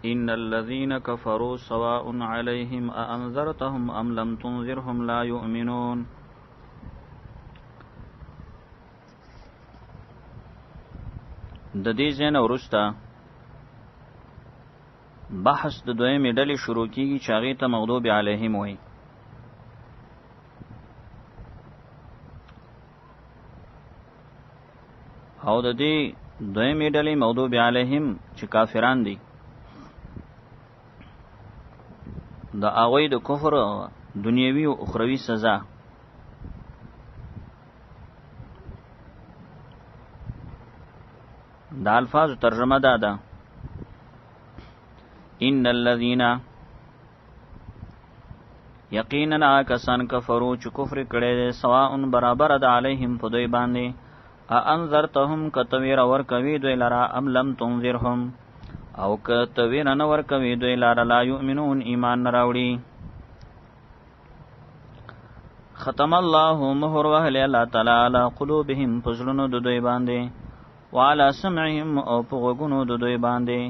إن الذين كفروا سواء عليهم أأنذرتهم أم لم تنذرهم لا يؤمنون. د دې ځای نه وروسته بحث د دویمې ډلې شروع کیږي چې هغې ته مغضوب علیهم وایي. او د دې دویمې ډلې مغضوب علیهم چې کافران دي د هغوی د کفر دنیوي او اخروي سزا. د الفاظ ترجمه ده ان الذين یقینا کسان کفرو چې کفر کړي دي سواء برابر ده علیهم په دوی باندې انذرتهم کتویر ور کوي دوی لرا ام لم تنذرهم او کتویر نه ور کوي دوی لرا لا یؤمنون ایمان نه راوړي. ختم الله مهر وهل الله تعالی علی قلوبهم فزلونو د دوی باندې وعلى سمعهم او په غوګونو د دوی باندې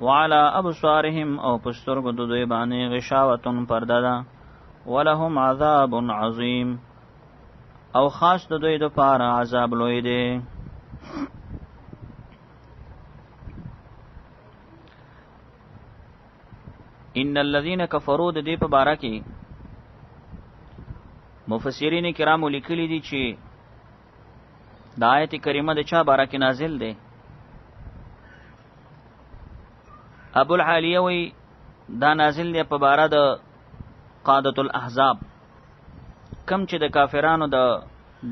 وعلى ابصارهم او په سترګو د دوی باندې غشاوتن پرده ده ولهم عذاب عظیم او خاص د دوی د پاره عذاب لوی دی. ان الذين كفروا د دې په باره کې مفسرین کرام لیکلي دي چې د آیت کریمه د چا باره کې نازل دی. ابو العالیه وی دا نازل دی په باره د قادة الاحزاب کم چې د کافرانو د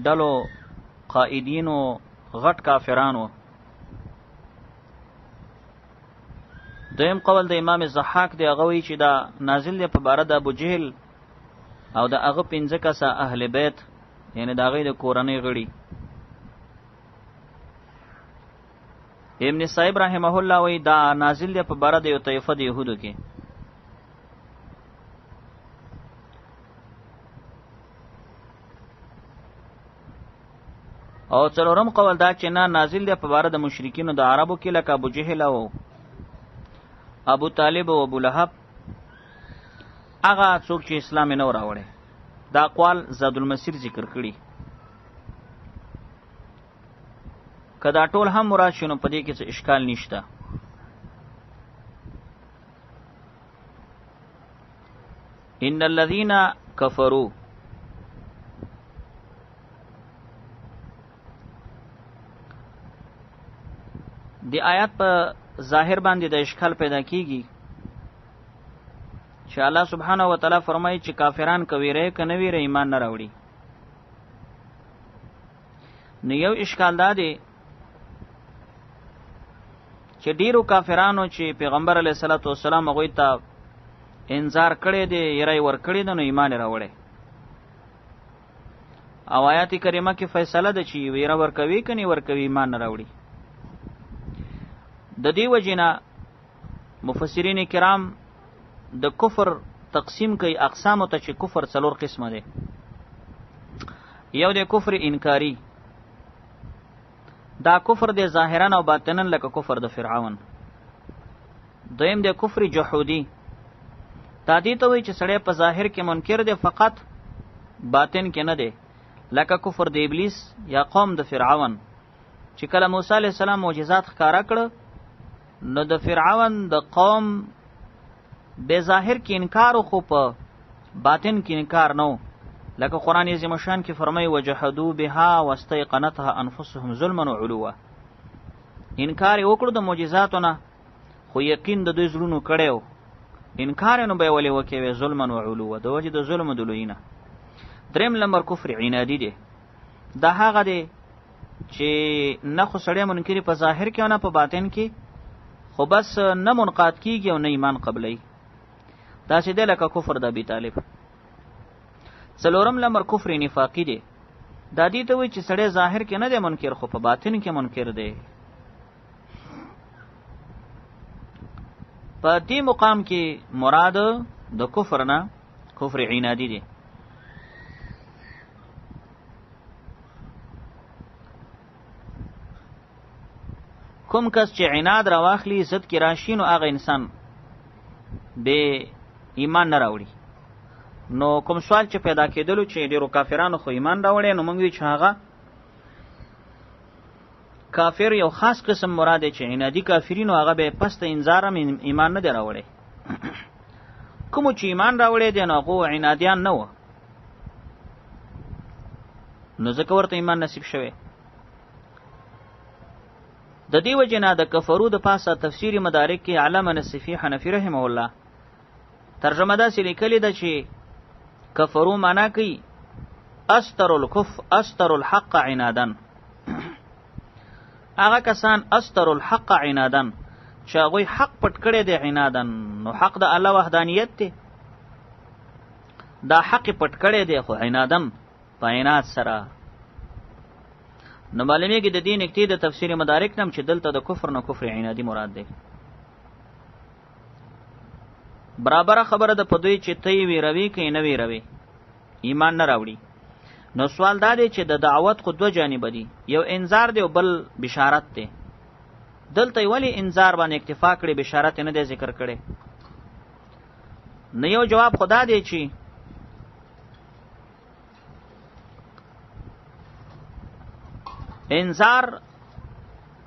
ډلو قائدینو غټ کافرانو. دویم قول د امام ضحاک دی هغه وی چې دا نازل دی په باره د ابو جهل او د هغه 15 کسه اهل بیت یعنی د هغې د کورنۍ غړي. ابن صاحب رحمه الله وی دا نازل دی په باره د یو طایفه د یهودو کې. او څلورم قول دا چې نه نازل دی په باره د مشرکینو د عربو کې لکه ابو جهل او ابو طالب او ابو لهب هغه څوک چې اسلام نه راوړي. دا اقوال زاد المسیر ذکر کړي. کدا ټول هم مراد شنو په دې کې څه اشکال نشته. ان الذين كفروا دی آیات په ظاهر باندې د اشکال پیدا کیږي چې الله سبحانه و تعالی فرمایي چې کافران کویره کنه ویره ایمان نه راوړي. نو یو اشکال دا دی چې ډیرو کافرانو چې پیغمبر علیه الصلاۃ والسلام هغوی ته انذار کړی دی یری ور کړی دی نو ایمان راوړي. او آیات کریمه کې فیصله ده چې ویره ورکوي کني ورکوي ایمان نه راوړي. د دې وجنه مفسرین کرام د کفر تقسیم کوي اقسام ته چې کفر څلور قسمه دي. یو د کفر انکاری، دا کفر د ظاهرا او باطنا لکه کفر د فرعون. دویم د کفر جحودی، دا دې ته وایي چې سړی په ظاهر کې منکر دی فقط باطن کې نه دی، لکه کفر د ابلیس یا قوم د فرعون چې کله موسی علیه السلام معجزات ښکارا کړه نو د فرعون د قوم به ظاهر کې انکار خو په باطن کې انکار نو، لکه قرآن عظیم شان کې فرمایي وجحدوا بها واستيقنتها انفسهم ظلما وعلوا. انکار یې وکړو د معجزاتو نه خو یقین د دوی زړونو کړی و، انکار یې نو به یې ولې وکوي ظلما وعلوا د وجې د ظلم د لویي نه. دریم نمبر کفر عنادي دی، دا هغه دی چې نه خو سړی منکر په ظاهر کې او نه په باطن کې، خو بس نه منقاد کیږي او نه ایمان قبلوي. داسې دی لکه کفر د ابي طالب. څلورم نمبر کفر نفاقي دی، دا دې ته وایي چې سړی ظاهر کې نه دی منکر خو په باطن کې منکر دی. په دې مقام کې مراد د کفر نه کفر عنادي دی. کوم کس چې عناد را واخلي ضد کې راشي نو هغه انسان به ایمان نه راوړي. نو کوم سوال چې پیدا کېدلو چې ډیرو کافرانو خو ایمان راوړي، نو موږ وی چې هغه کافر یو خاص قسم مراد چې عنادي کافرینو هغه به پست انذار ایمان نه دی راوړي. کوم چې ایمان راوړي دي نو هغه عنادیان نه و، نو ځکه ورته ایمان نصیب شوی. د دې وجه نه د کفرو د پاسه تفسیری مدارک کې علامه نصفی حنفی رحمه الله ترجمه داسې لیکلې ده چې کفرو معنا کوي استر الحق عنادا. هغه کسان استر الحق عنادا چې هغوی حق پټ کړی دی عنادا، نو حق د الله وحدانیت دی، دا حق پټ کړی دی خو عنادن په عناد سره. نو معلومیږي د دې نکتې د تفسیر مدارک نم چې دلته د کفر نه کفر عنادي مراد دی. برابر خبره ده په دوی چې تی ویروي که نه ویروي ایمان نه راوړي. نو سوال دا دی چې د دعوت خو دوه جانب دي، یو انذار دی او بل بشارت دی. دلته ولی انذار باندې اکتفا کړي بشارت نه دی ذکر کړي؟ نو یو جواب خدا دی چې انذار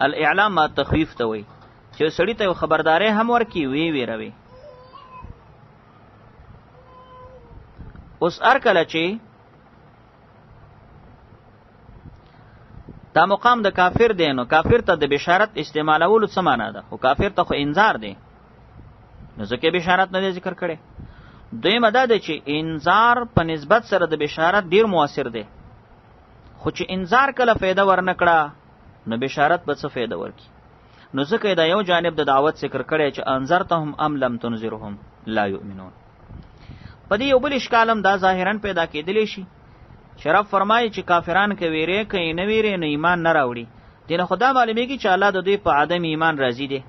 الاعلام ما تخویف ته وي چې سړی ته خبرداري هم ورکی ویروي. اوس ار کله چې دا مقام د کافر دی، نو کافر ته د بشارت استعمالولو څه معنا ده؟ خو کافر ته خو انذار دی، نو ځکه بشارت نه دی ذکر کړي. دویمه دا ده چې انذار په نسبت سره د بشارت ډیر موثر دی، خو چې انذار کله فایده ورنکړه نو بشارت به څه فایده ورکي؟ نو ځکه دا یو جانب د دعوت ذکر کړي چې انذرتهم ام لم تنذرهم لا یؤمنون. په دې یو بل اشکال هم دا ظاهرا پیدا کېدلی شي چې رب فرمایي چې کافران که ویری کوي نه ویری نو ایمان نه راوړي. دینه خدا معلومیږي چې الله د دوی په عدم ایمان راضي دی.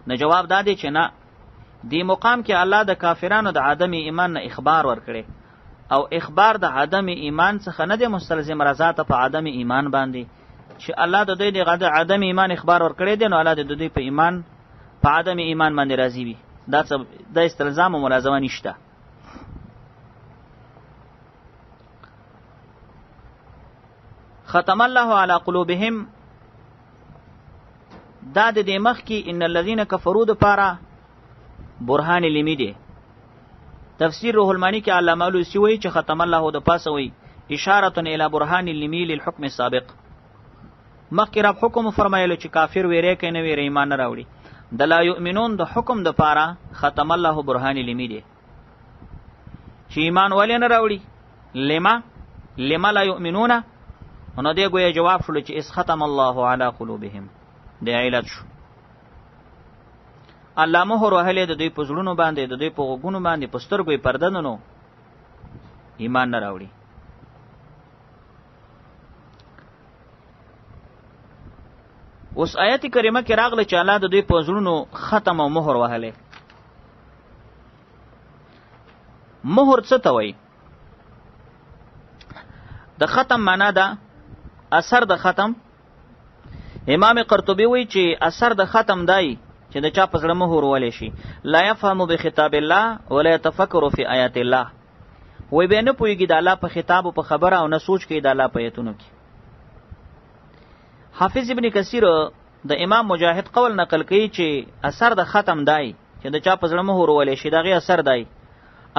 نو جواب دا دی چې نه، دی مقام کې الله د کافرانو د عدم ایمان نه اخبار ورکړي، او اخبار د عدم ایمان څخه نه دی مستلزم رضا ته په عدم ایمان باندې. چې الله د دوی د عدم ایمان اخبار ورکړي دی، نو الله د دوی په ایمان په عدم ایمان باندې راضي وي. دا استلزام او ملازمه نشته. ختم الله على قلوبهم دا د دې مخ کې ان الذين كفروا د پاره برهان لمی دی. تفسیر روح المانی کې علامه لوسی وایي چې ختم الله د پاسه وایي اشاره الى برهان لمی للحكم السابق. مخکې رب حکم فرمایلو چې کافر ویری کوي نه ویری ایمان نه راوړي. د لا یؤمنون د حکم د پاره ختم الله برهان لمی دی چې ایمان ولې نه راوړي. لما لا یؤمنون، نو دی گویا جواب شلو چې اس ختم الله علی قلوبهم، دی علت شو. الله مهر وهلې د دوی په زړونو باندې، د دوی په غوږونو باندې، په سترګو یې پرده نو ایمان نه راوړي. اوس آیت کریمه کې راغله چې الله د دوی په زړونو ختم او مهر وهلې. مهر څه ته وایي؟ د ختم معنا ده اثر د ختم. امام قرطبي وایي چې اثر د ختم دی چې د چا په زړه مهر ولې شي. لا يفهم بخطاب الله ولا يتفکر فی آیات الله. وای به نه پوهیږي د الله په خطاب او په خبره او نه سوچ کوي د الله په ایتونو کې. حافظ ابن کثیر د امام مجاهد قول نقل کوي چې اثر د ختم دی چې د چا په زړه مهر ولې شي، دغه اثر دی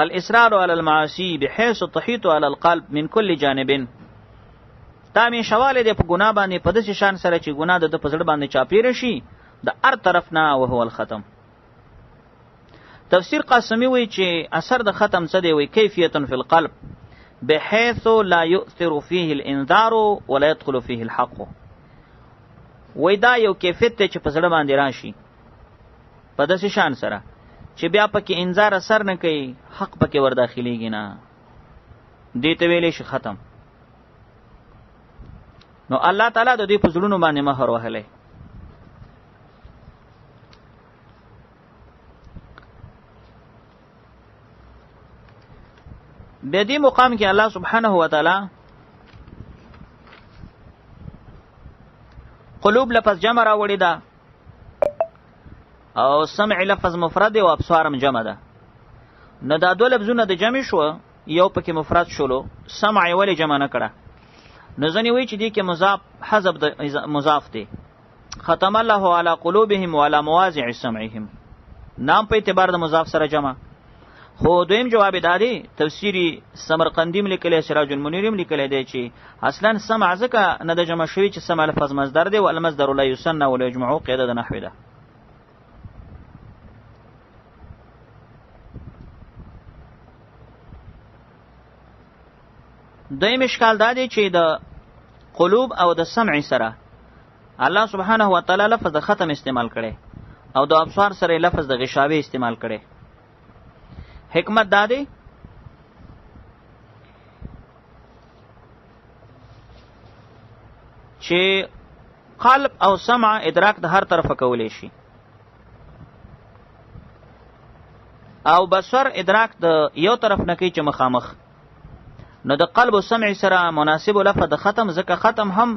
الاصرار على المعاصي بحيث تحيط على القلب من كل جانب. دا می شواله د په ګناه باندې په داسې شان سره چې ګناه د په زړه باندې چاپیره شي د هر طرف نه، او هو الختم. تفسیر قاسمی وی چې اثر د ختم څه دی؟ وی کیفیت فی القلب بحيث لا يؤثر فيه الانذار ولا يدخل فيه الحق. وی دا یو کیفیت ته چې په زړه باندې راشي په داسې شان سره چې بیا پکې انذار اثر نه کوي، حق پکې ور داخليږي نه، دې ته ویلې شي ختم. نو الله تعالی د دې په زړونو باندې مهر وهلې. به دې مقام کې الله سبحانه و تعالی قلوب لفظ جمع راوړی ده او سمع لفظ مفرد او ابصارم جمع ده. نو دا دوه لفظونه د جمع شو، یو پکې مفرد شولو، سمع ولی جمع نه کړه. نو ځنې وایي چې دې کې مضاف حذف د مضاف دی. ختم الله علی قلوبهم وعلى مواضع سمعهم، نام په اعتبار د مضاف سره جمع. خو دویم جواب دا دی، تفسیری سمرقندیم لیکلی، سراج المنیریم لیکلی دی چې اصلا سمع ځکه نه د جمع شوي چې سمع لفظ مصدر دی، والمصدر لا یثنى ولا یجمع، قاعده د نحوی ده. دویم اشکال دا دی چې د قلوب او د سمع سره الله سبحانه و تعالی لفظ د ختم استعمال کړي او د ابصار سره لفظ د غشاوه استعمال کړي. حکمت دا دی چې قلب او سمع ادراک د هر طرفه کولی شي، او بصر ادراک د یو طرف نه کوي چې مخامخ. نو د قلب او سمع سره مناسب لفظ د ختم، ځکه ختم هم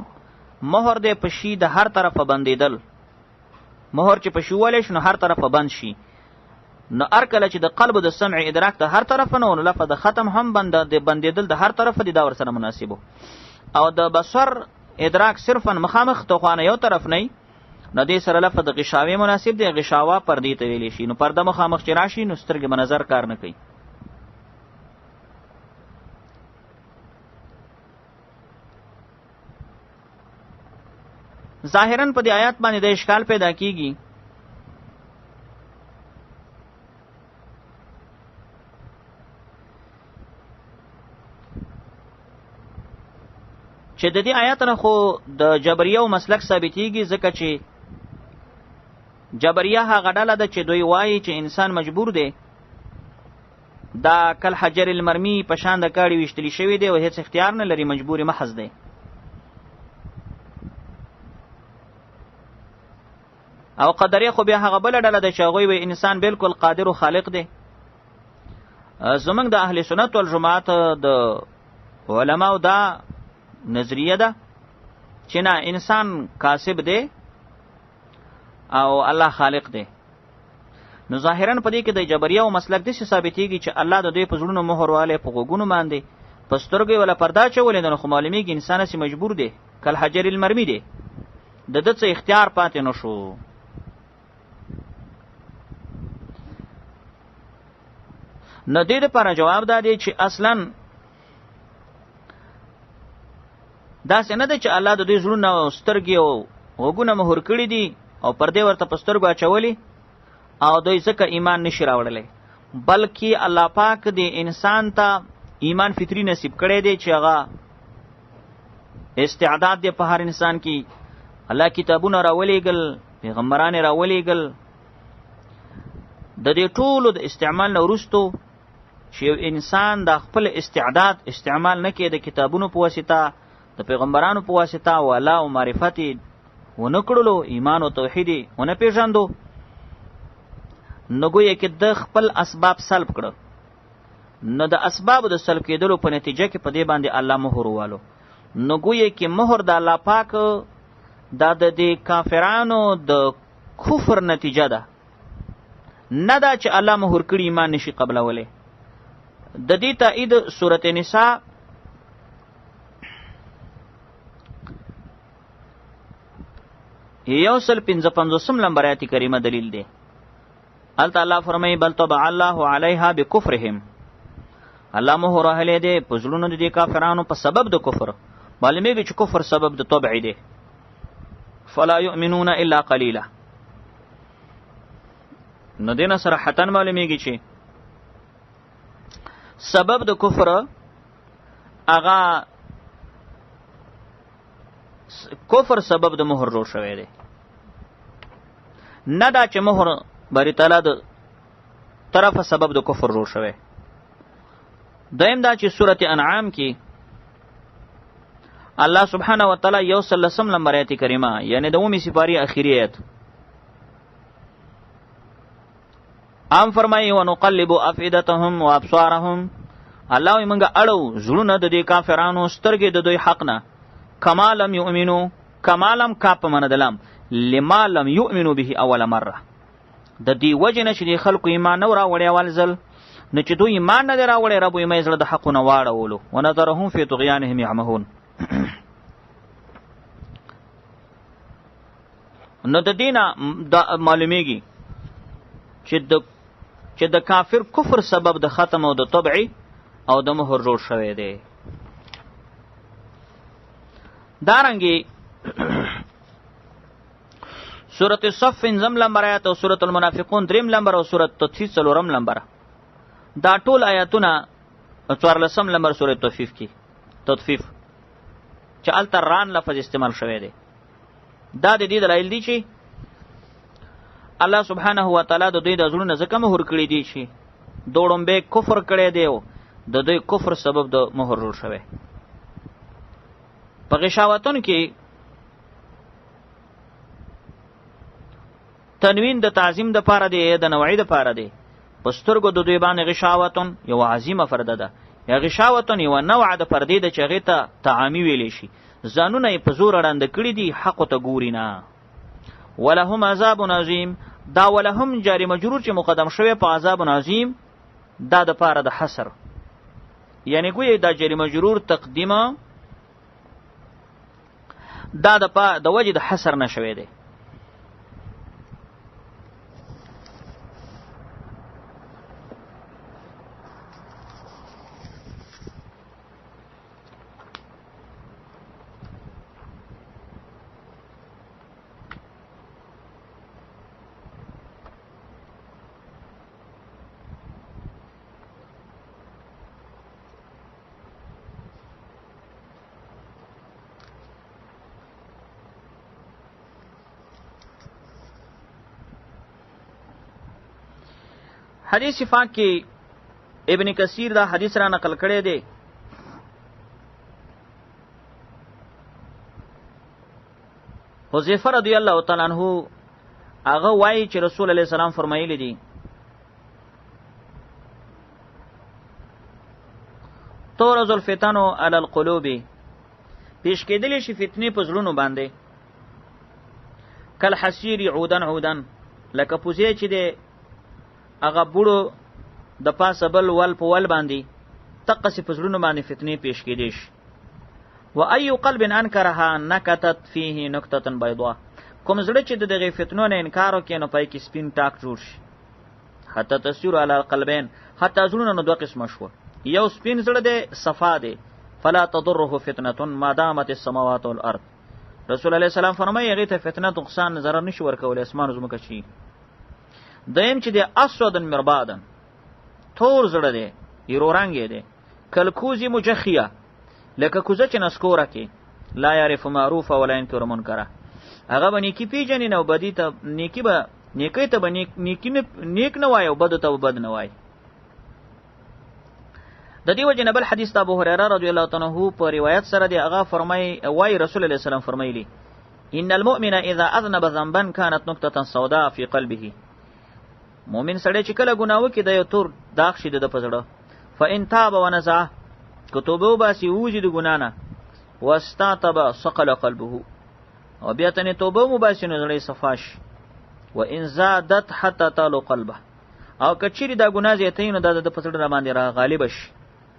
مهر دی په شي د هر طرفه بندیدل. مهر چې په شي ولی شي نو هر طرفه بند شي. نو هر کله چې د قلب او د سمع ادراک د هر طرفه نو لفظ د ختم هم بندیدل د هر طرفه دی، دا ورسره مناسبو. او د بصر ادراک صرفا مخامخ تو خوانه یو طرف نه، نو دې سره لفظ د غشاوه مناسب دی. غشاوه پردې ته ویلی شي، نو پرده مخامخ چې راشي نو سترګې به نظر کار نه کوي. ظاهراً په دې آیات باندې د اشکال پیدا کیږي چې د دې آیات نه خو د جبریه او مسلک ثابتېږي، ځکه چې جبریه هغه ډله ده چې دوی وایي چې انسان مجبور دی دا کل حجر المرمی په شان د کاړي ویشتلی شوی دی او هیڅ اختیار نه لري، مجبور محض دی. او قدرې خو بیا هغه بله ډله ده چې هغوی وایي انسان بالکل قادر او خالق دی. زمونږ د اهل سنت والجماعت د علماو دا نظریه ده چې نه، انسان کاسب دی او الله خالق دی. نو ظاهراً په دې کې د جبریه او مسلک داسې ثابتېږي چې الله د دوی په زړونو مهر والی، په غوږونو باندې په سترګو ولا پرده اچولې ده، نو خو معلومیږي انسان هسې مجبور دی، کل حجر المرمی دی، د ده څه اختیار پاتې نه شو. نو دې دپاره جواب دا دی چې اصلاً داسې نه ده چې الله د دوی زړونه او سترګې او غوږونه مهر کړي دي او پردې ورته په سترګو اچولي او دوی ځکه ایمان نشي راوړلی، بلکې الله پاک د انسان ته ایمان فطري نصیب کړی دی چې هغه استعداد دی په هر انسان کې. الله کتابونه راولېږل، پیغمبران یې راولېږل. د دې ټولو د استعمال نه وروستو چې یو انسان د خپل استعداد استعمال نه کړي د کتابونو په واسطه، د پیغمبرانو په واسطه، او الله او معرفت یې ونه کړلو، ایمان او توحید یې ونه پېژندو، نو ګویا کې د خپل اسباب سلب کړه. نو د اسبابو د سلب کېدلو په نتیجه کې په دې باندې الله مهر والو. نو ګویا کې مهر د الله پاک دا د دې کافرانو د کفر نتیجه ده، نه دا چې الله مهر کړي ایمان نشي قبلولی. د دې تایید سورۃ نساء یو سل 55 نمبر آیت کریمه دلیل دی. هلته الله فرمایي بل طبع الله علیها بکفرهم، الله مهر وهلی دی په زړونو د دې کافرانو په سبب د کفر. معلومیږي چې کفر سبب د طبع دی. فلا یؤمنون الا قلیلا. نو دې نه صراحتاً معلومیږي چې سبب د کفر هغه کفر سبب د مهر جوړ شوی دی، نه دا چې مهر باری تعالی د طرفه سبب د کفر جوړ شوی. دویم دا چې سورۃ انعام کې الله سبحانه و تعالی 113 نمبر آیت کریمه یعنی د 9 سپاری اخیری آیت ام فرمایي ونقلب افئدتهم وابصارهم، الله یې موږ اړو زړونه د دې کافرانو سترګې د دوی حق نه، کما لم یؤمنو کمالم کا په معنا د لام لما لم یؤمنوا به اول مره د دې وجه نه چې د خلکو ایمان نه راوړی اول ځل نو چې دوی ایمان نه دی راوړی رب وایي زړه د حقونه واړولو ونذرهم فی طغیانهم یعمهون. نو د دینه معلومیږي چې د کافر کفر سبب د ختم او د طبعی او د مهر جوړ شوی دی. دارنګي سورۃ الصف انزم لمبر آیات او سورۃ المنافقون دریم لمبر او سورۃ تطفیف څلورم لمبر دا ټول آیاتونه 14 لمبر سورۃ تطفیف چې التران لفظ استعمال شوی دی. دا د دې دلایل دي چې الله سبحانه و تعالی د دوی د زړونو ځکه مهر کړی دی چې دوړم به کفر کړی دی او د دوی کفر سبب د مهر جوړ شوی. په غشاوتون کې تنوین د تعظیم د پاره دی د نوعی د پاره دی. په سترګو د دوی باندې غشاوتون یو عظیمه فرده ده یا غشاوتون یو نوع د پردې د چغې ته تعامی ویلی شي. ځانونه یې په زور اړنده کړي دي حقو ته ګوري نه. ولهم عذاب عظیم دا ولهم جاری مجرور چې مقدم شوی په عذاب عظیم دا د پاره د حصر یعنی ګویا دا جاری مجرور تقدیمه دا د وجه د حصر نه شوی دی. حدیث پاک کې ابن کثیر دا حدیث را نقل کړی دی. حذیفه رضی الله تعالی عنہ هغه وایي چې رسول الله سلام فرمایلی دي تورز الفتن علی القلوب پیش کېدلی شي فتنې په زړونو باندې کل حسیر عودن عودن لکه پوزې چې دی هغه بوړو د پاسه بل ول په ول باندې تقسی په زړونو باندې فتنې پیش کېدې شي. و ای قلب انکرها نکتت فیه نکته بیضاء کوم زړه چې دغه فتنو نه انکار وکړي نو پای کې سپین ټاک جوړ شي. حتی تسیر علی القلبین حتی زړونه نو دوه قسمه شو. یو سپین زړه دی صفا دی فلا تضره فتنه ما دامت السماوات والارض. رسول الله سلام فرمایي هغه ته فتنه نقصان ضرر نشي ورکول اسمان زمکه شي. دیم چې د اسودن مربادن تور زړه دی یرو رنګ دی کلکوزی مجخیه لکه کوزه چې نسکوره کې لا یعرف معروف ولا ينکر منکر هغه به نیکی پیژنې نو بدی ته نیکی به نیکی ته به نیک نه وای او بد ته بد نه وای. د دې وجه نه بل حدیث د ابو هريره رضی الله تعالی عنہ په روایت سره دی هغه فرمای وای رسول الله سلام فرمایلی ان المؤمن اذا اذنب ذنبا كانت نقطه سوداء في قلبه. مومن سړی چې کله ګناه وکړي د یو تور داغ شي د پزړه فان تاب ونزع کتوبه وباسي وجد ګناه نه واستعتب ثقل قلبه او بیا ته توبه مباسي نه زړی صفاش وان زادت حتى طال قلبه او کچری دا ګناه زیاتې نو د پزړه باندې را غالب شي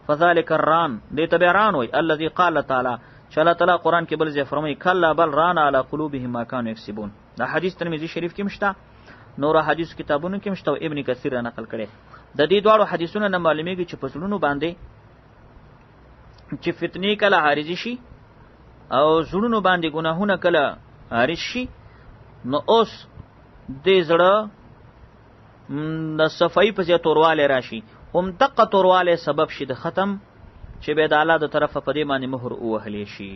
فذلك الران دې تبران وي الذي قال تعالی چې الله تعالی قران کې بل ځای فرمایي کلا بل ران علی قلوبهم ما كانوا یکسبون. دا حدیث ترمذی شریف کې مشته نور حدیث کتابونو کې مشته ابن کثیر نقل کړي. د دې دوه حدیثونو نه معلومیږي چې پسلونو باندې چې فتنې کله عارض شي او زړونو باندې ګناهونه کله عارض شي نو اوس دې زړه د صفای په ځای تورواله راشي هم دقه تورواله سبب شي د ختم چې به د الله د طرفه په دې باندې مهر وهلی شي.